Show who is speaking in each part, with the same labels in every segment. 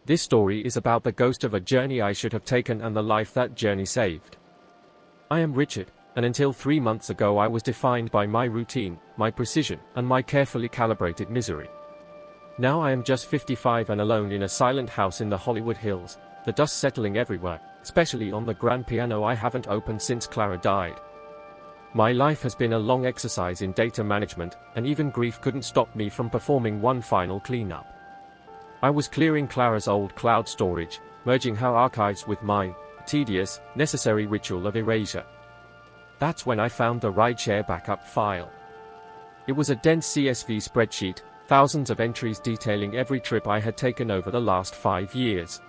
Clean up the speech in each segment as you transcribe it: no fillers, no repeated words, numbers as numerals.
Speaker 1: This story is about the ghost of a journey I should have taken and the life that journey saved. I am Richard, and until 3 months ago I was defined by my routine, my precision, and my carefully calibrated misery. Now I am just 55 and alone in a silent house in the Hollywood Hills, the dust settling everywhere, especially on the grand piano I haven't opened since Clara died. My life has been a long exercise in data management, and even grief couldn't stop me from performing one final cleanup. I was clearing Clara's old cloud storage, merging her archives with mine, a tedious, necessary ritual of erasure. That's when I found the rideshare backup file. It was a dense CSV spreadsheet, thousands of entries detailing every trip I had taken over the last 5 years.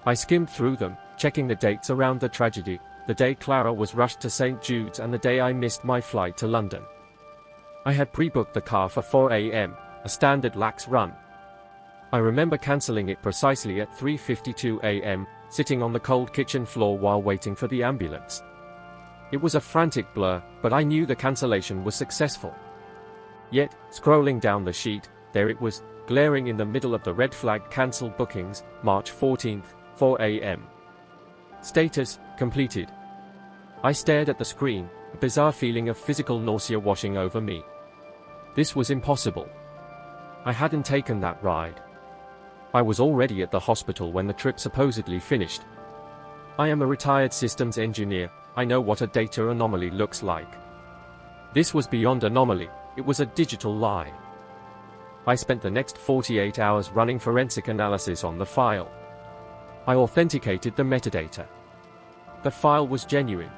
Speaker 1: I skimmed through them, checking the dates around the tragedy, the day Clara was rushed to St. Jude's and the day I missed my flight to London. I had pre-booked the car for 4 a.m., a standard lax run. I remember cancelling it precisely at 3:52 a.m., sitting on the cold kitchen floor while waiting for the ambulance. It was a frantic blur, but I knew the cancellation was successful. Yet, scrolling down the sheet, there it was, glaring in the middle of the red flag cancelled bookings, March 14th, 4 a.m. Status, completed. I stared at the screen, a bizarre feeling of physical nausea washing over me. This was impossible. I hadn't taken that ride. I was already at the hospital when the trip supposedly finished. I am a retired systems engineer, I know what a data anomaly looks like. This was beyond anomaly, it was a digital lie. I spent the next 48 hours running forensic analysis on the file. I authenticated the metadata. The file was genuine.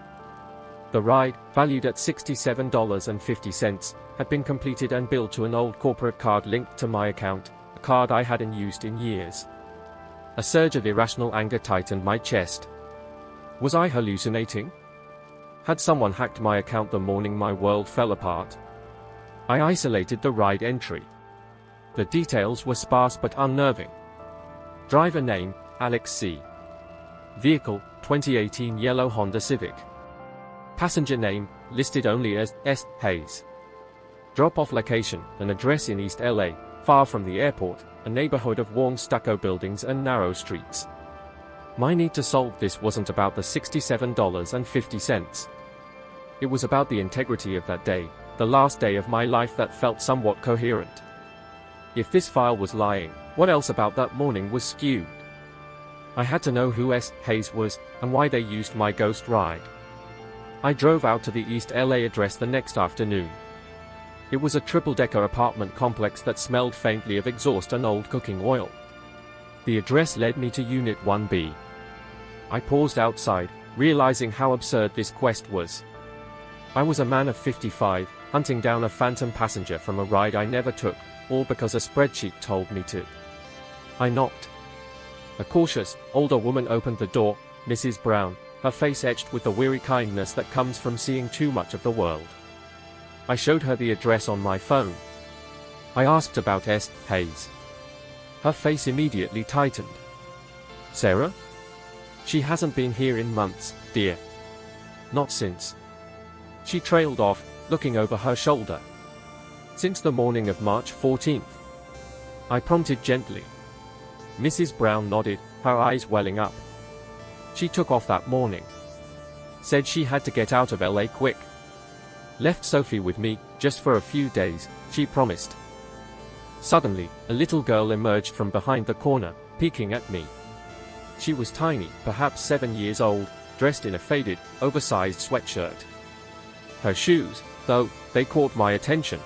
Speaker 1: The ride, valued at $67.50, had been completed and billed to an old corporate card linked to my account, a card I hadn't used in years. A surge of irrational anger tightened my chest. Was I hallucinating? Had someone hacked my account the morning my world fell apart? I isolated the ride entry. The details were sparse but unnerving. Driver name, Alex C. Vehicle, 2018 yellow Honda Civic. Passenger name, listed only as S. Hayes. Drop-off location, an address in East LA, far from the airport, a neighborhood of worn stucco buildings and narrow streets. My need to solve this wasn't about the $67.50. It was about the integrity of that day, the last day of my life that felt somewhat coherent. If this file was lying, what else about that morning was skewed? I had to know who S. Hayes was, and why they used my ghost ride. I drove out to the East LA address the next afternoon. It was a triple-decker apartment complex that smelled faintly of exhaust and old cooking oil. The address led me to Unit 1B. I paused outside, realizing how absurd this quest was. I was a man of 55, hunting down a phantom passenger from a ride I never took, all because a spreadsheet told me to. I knocked. A cautious, older woman opened the door, Mrs. Brown, her face etched with the weary kindness that comes from seeing too much of the world. I showed her the address on my phone. I asked about S. Hayes. Her face immediately tightened. Sarah? She hasn't been here in months, dear. Not since. She trailed off, looking over her shoulder. Since the morning of March 14th. I prompted gently. Mrs. Brown nodded, her eyes welling up. She took off that morning. Said she had to get out of LA quick. Left Sophie with me, just for a few days, she promised. Suddenly, a little girl emerged from behind the corner, peeking at me. She was tiny, perhaps 7 years old, dressed in a faded, oversized sweatshirt. Her shoes, though, they caught my attention.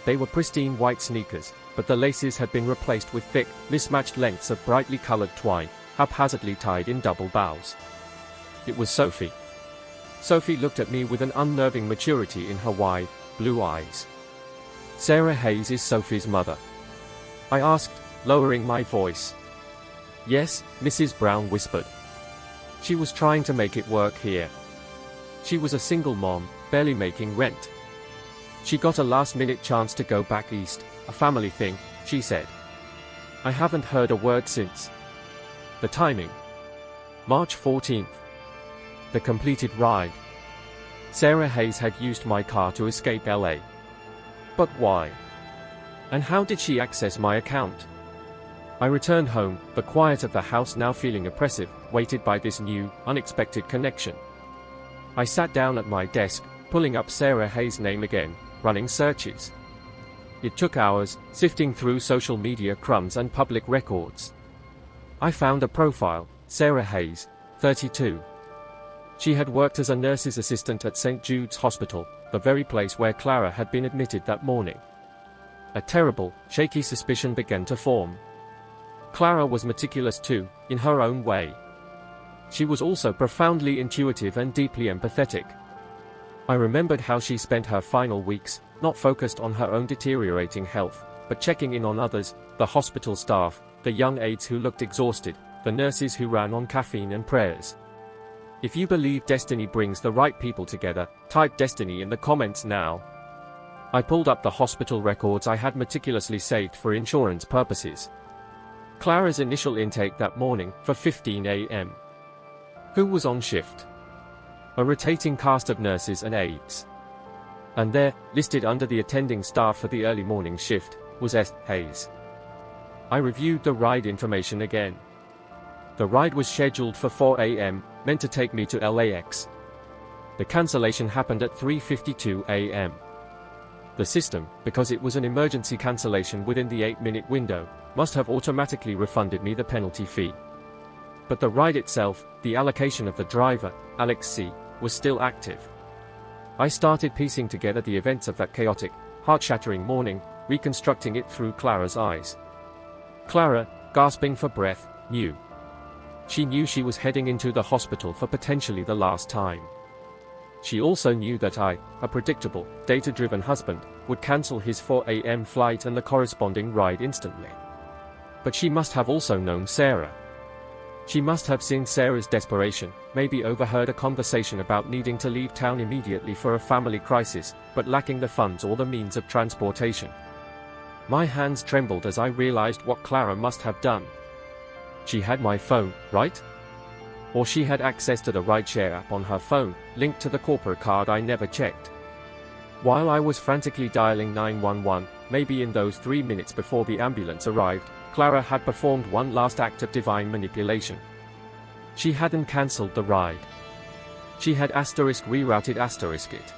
Speaker 1: They were pristine white sneakers, but the laces had been replaced with thick, mismatched lengths of brightly colored twine, haphazardly tied in double bows. It was Sophie. Sophie looked at me with an unnerving maturity in her wide, blue eyes. Sarah Hayes is Sophie's mother. I asked, lowering my voice. Yes, Mrs. Brown whispered. She was trying to make it work here. She was a single mom, barely making rent. She got a last-minute chance to go back east, a family thing, she said. I haven't heard a word since. The timing. March 14th. The completed ride. Sarah Hayes had used my car to escape LA. But why? And how did she access my account? I returned home, the quiet of the house now feeling oppressive, weighted by this new, unexpected connection. I sat down at my desk, pulling up Sarah Hayes' name again, running searches. It took hours, sifting through social media crumbs and public records. I found a profile, Sarah Hayes, 32. She had worked as a nurse's assistant at St. Jude's Hospital, the very place where Clara had been admitted that morning. A terrible, shaky suspicion began to form. Clara was meticulous too, in her own way. She was also profoundly intuitive and deeply empathetic. I remembered how she spent her final weeks, not focused on her own deteriorating health, but checking in on others, the hospital staff, the young aides who looked exhausted, the nurses who ran on caffeine and prayers. If you believe destiny brings the right people together, type destiny in the comments now. I pulled up the hospital records I had meticulously saved for insurance purposes. Clara's initial intake that morning, for 15 a.m. Who was on shift? A rotating cast of nurses and aides. And there, listed under the attending staff for the early morning shift, was S. Hayes. I reviewed the ride information again. The ride was scheduled for 4 a.m., meant to take me to LAX. The cancellation happened at 3:52 a.m. The system, because it was an emergency cancellation within the 8-minute window, must have automatically refunded me the penalty fee. But the ride itself, the allocation of the driver, Alex C., was still active. I started piecing together the events of that chaotic, heart-shattering morning, reconstructing it through Clara's eyes. Clara, gasping for breath, knew. She knew she was heading into the hospital for potentially the last time. She also knew that I, a predictable, data-driven husband, would cancel his 4 a.m. flight and the corresponding ride instantly. But she must have also known Sarah. She must have seen Sarah's desperation, maybe overheard a conversation about needing to leave town immediately for a family crisis, but lacking the funds or the means of transportation. My hands trembled as I realized what Clara must have done. She had my phone, right? Or she had access to the rideshare app on her phone, linked to the corporate card I never checked. While I was frantically dialing 911, maybe in those 3 minutes before the ambulance arrived, Clara had performed one last act of divine manipulation. She hadn't cancelled the ride. She had rerouted it.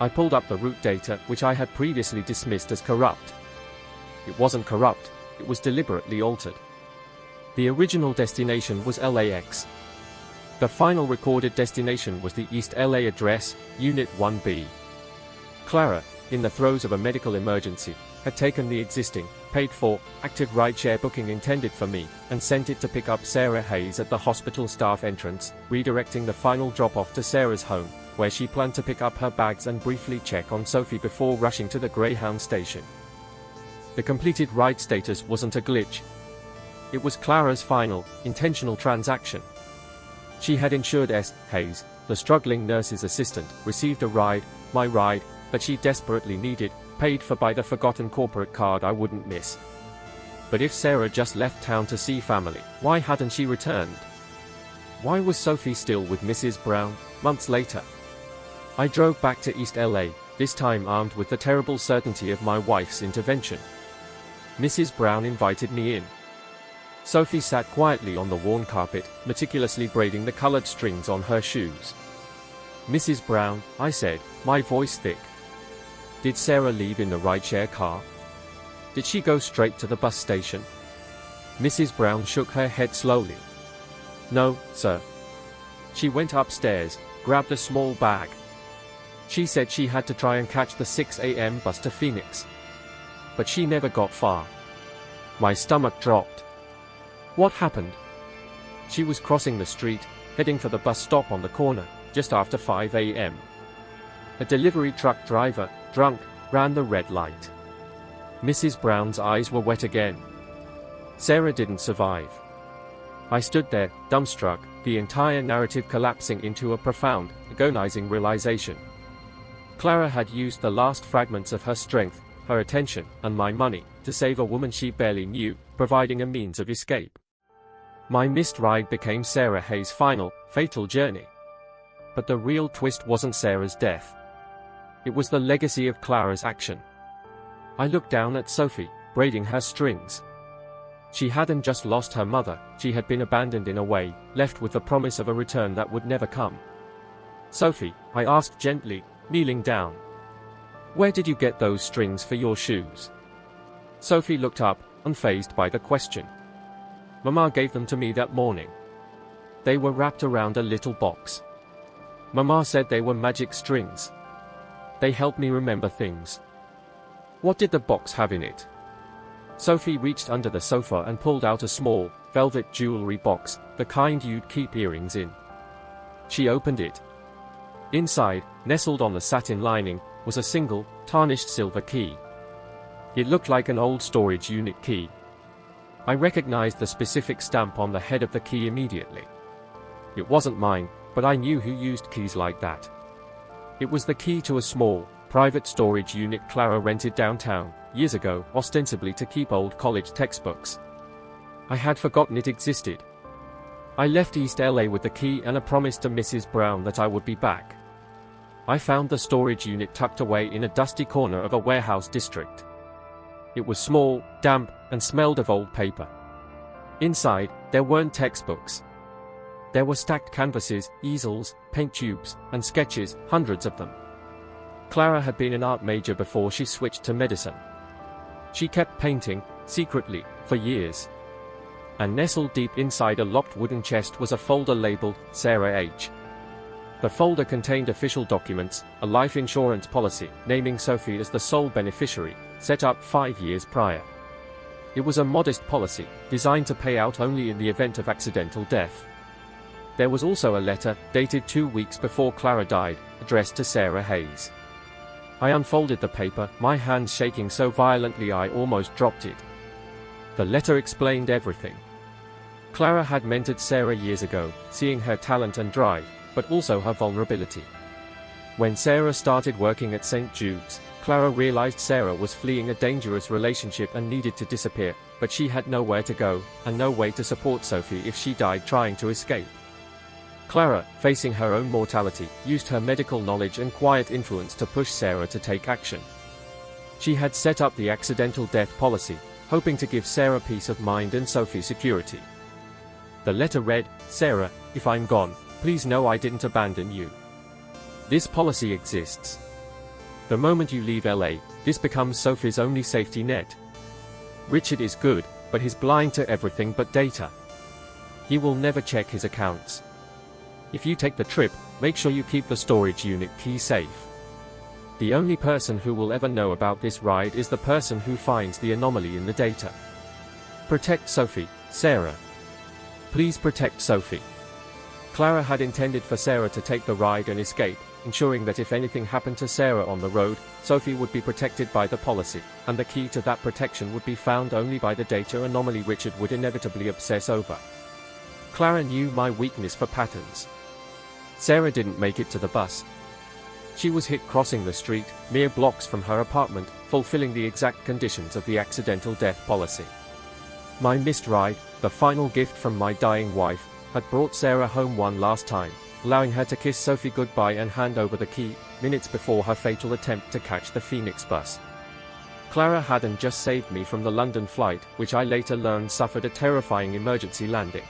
Speaker 1: I pulled up the route data, which I had previously dismissed as corrupt. It wasn't corrupt, it was deliberately altered. The original destination was LAX. The final recorded destination was the East LA address, Unit 1B. Clara, in the throes of a medical emergency, had taken the existing, paid-for, active rideshare booking intended for me, and sent it to pick up Sarah Hayes at the hospital staff entrance, redirecting the final drop-off to Sarah's home, where she planned to pick up her bags and briefly check on Sophie before rushing to the Greyhound station. The completed ride status wasn't a glitch. It was Clara's final, intentional transaction. She had ensured S. Hayes, the struggling nurse's assistant, received a ride, my ride, that she desperately needed, paid for by the forgotten corporate card I wouldn't miss. But if Sarah just left town to see family, why hadn't she returned? Why was Sophie still with Mrs. Brown, months later? I drove back to East LA, this time armed with the terrible certainty of my wife's intervention. Mrs. Brown invited me in. Sophie sat quietly on the worn carpet, meticulously braiding the colored strings on her shoes. "Mrs. Brown," I said, my voice thick. "Did Sarah leave in the rideshare car? Did she go straight to the bus station?" Mrs. Brown shook her head slowly. "No, sir. She went upstairs, grabbed a small bag. She said she had to try and catch the 6 a.m. bus to Phoenix. But she never got far." My stomach dropped. What happened? She was crossing the street, heading for the bus stop on the corner, just after 5 a.m. A delivery truck driver, drunk, ran the red light. Mrs. Brown's eyes were wet again. Sarah didn't survive. I stood there, dumbstruck, the entire narrative collapsing into a profound, agonizing realization. Clara had used the last fragments of her strength, her attention, and my money, to save a woman she barely knew, providing a means of escape. My missed ride became Sarah Hayes' final, fatal journey. But the real twist wasn't Sarah's death. It was the legacy of Clara's action. I looked down at Sophie, braiding her strings. She hadn't just lost her mother, she had been abandoned in a way, left with the promise of a return that would never come. "Sophie," I asked gently, kneeling down. "Where did you get those strings for your shoes?" Sophie looked up, unfazed by the question. "Mama gave them to me that morning. They were wrapped around a little box. Mama said they were magic strings. They helped me remember things." "What did the box have in it?" Sophie reached under the sofa and pulled out a small, velvet jewelry box, the kind you'd keep earrings in. She opened it. Inside, nestled on the satin lining, was a single, tarnished silver key. It looked like an old storage unit key. I recognized the specific stamp on the head of the key immediately. It wasn't mine, but I knew who used keys like that. It was the key to a small, private storage unit Clara rented downtown, years ago, ostensibly to keep old college textbooks. I had forgotten it existed. I left East LA with the key and a promise to Mrs. Brown that I would be back. I found the storage unit tucked away in a dusty corner of a warehouse district. It was small, damp, and smelled of old paper. Inside, there weren't textbooks. There were stacked canvases, easels, paint tubes, and sketches, hundreds of them. Clara had been an art major before she switched to medicine. She kept painting, secretly, for years. And nestled deep inside a locked wooden chest was a folder labeled, Sarah H. The folder contained official documents, a life insurance policy, naming Sophie as the sole beneficiary, set up 5 years prior. It was a modest policy, designed to pay out only in the event of accidental death. There was also a letter, dated 2 weeks before Clara died, addressed to Sarah Hayes. I unfolded the paper, my hands shaking so violently I almost dropped it. The letter explained everything. Clara had mentored Sarah years ago, seeing her talent and drive, but also her vulnerability. When Sarah started working at St. Jude's, Clara realized Sarah was fleeing a dangerous relationship and needed to disappear, but she had nowhere to go, and no way to support Sophie if she died trying to escape. Clara, facing her own mortality, used her medical knowledge and quiet influence to push Sarah to take action. She had set up the accidental death policy, hoping to give Sarah peace of mind and Sophie security. The letter read, "Sarah, if I'm gone, please know I didn't abandon you. This policy exists. The moment you leave LA, this becomes Sophie's only safety net. Richard is good, but he's blind to everything but data. He will never check his accounts. If you take the trip, make sure you keep the storage unit key safe. The only person who will ever know about this ride is the person who finds the anomaly in the data. Protect Sophie, Sarah. Please protect Sophie." Clara had intended for Sarah to take the ride and escape, ensuring that if anything happened to Sarah on the road, Sophie would be protected by the policy, and the key to that protection would be found only by the data anomaly Richard would inevitably obsess over. Clara knew my weakness for patterns. Sarah didn't make it to the bus. She was hit crossing the street, mere blocks from her apartment, fulfilling the exact conditions of the accidental death policy. My missed ride, the final gift from my dying wife, had brought Sarah home one last time, allowing her to kiss Sophie goodbye and hand over the key, minutes before her fatal attempt to catch the Phoenix bus. Clara hadn't just saved me from the London flight, which I later learned suffered a terrifying emergency landing.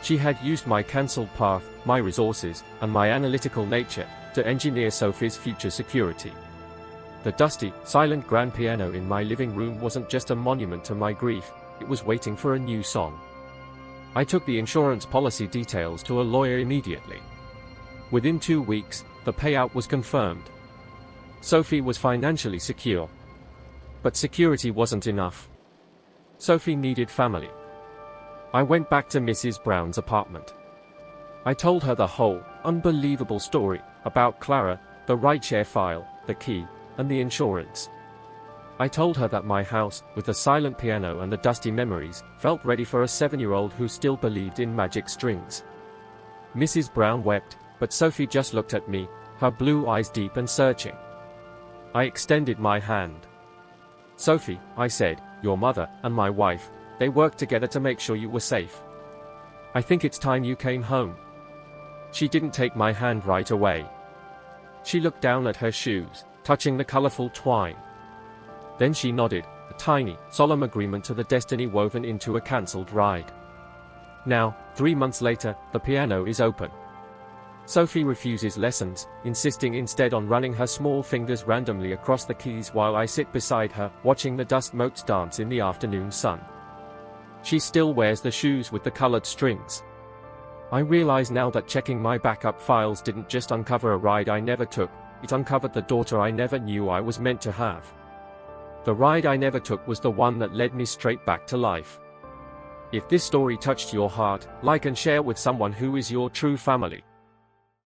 Speaker 1: She had used my cancelled path, my resources, and my analytical nature, to engineer Sophie's future security. The dusty, silent grand piano in my living room wasn't just a monument to my grief, it was waiting for a new song. I took the insurance policy details to a lawyer immediately. Within 2 weeks, the payout was confirmed. Sophie was financially secure. But security wasn't enough. Sophie needed family. I went back to Mrs. Brown's apartment. I told her the whole, unbelievable story about Clara, the rideshare file, the key, and the insurance. I told her that my house, with the silent piano and the dusty memories, felt ready for a 7-year-old who still believed in magic strings. Mrs. Brown wept, but Sophie just looked at me, her blue eyes deep and searching. I extended my hand. "Sophie," I said, "your mother and my wife, they worked together to make sure you were safe. I think it's time you came home." She didn't take my hand right away. She looked down at her shoes, touching the colorful twine. Then she nodded, a tiny, solemn agreement to the destiny woven into a cancelled ride. Now, 3 months later, the piano is open. Sophie refuses lessons, insisting instead on running her small fingers randomly across the keys while I sit beside her, watching the dust motes dance in the afternoon sun. She still wears the shoes with the colored strings. I realize now that checking my backup files didn't just uncover a ride I never took, it uncovered the daughter I never knew I was meant to have. The ride I never took was the one that led me straight back to life. If this story touched your heart, like and share with someone who is your true family.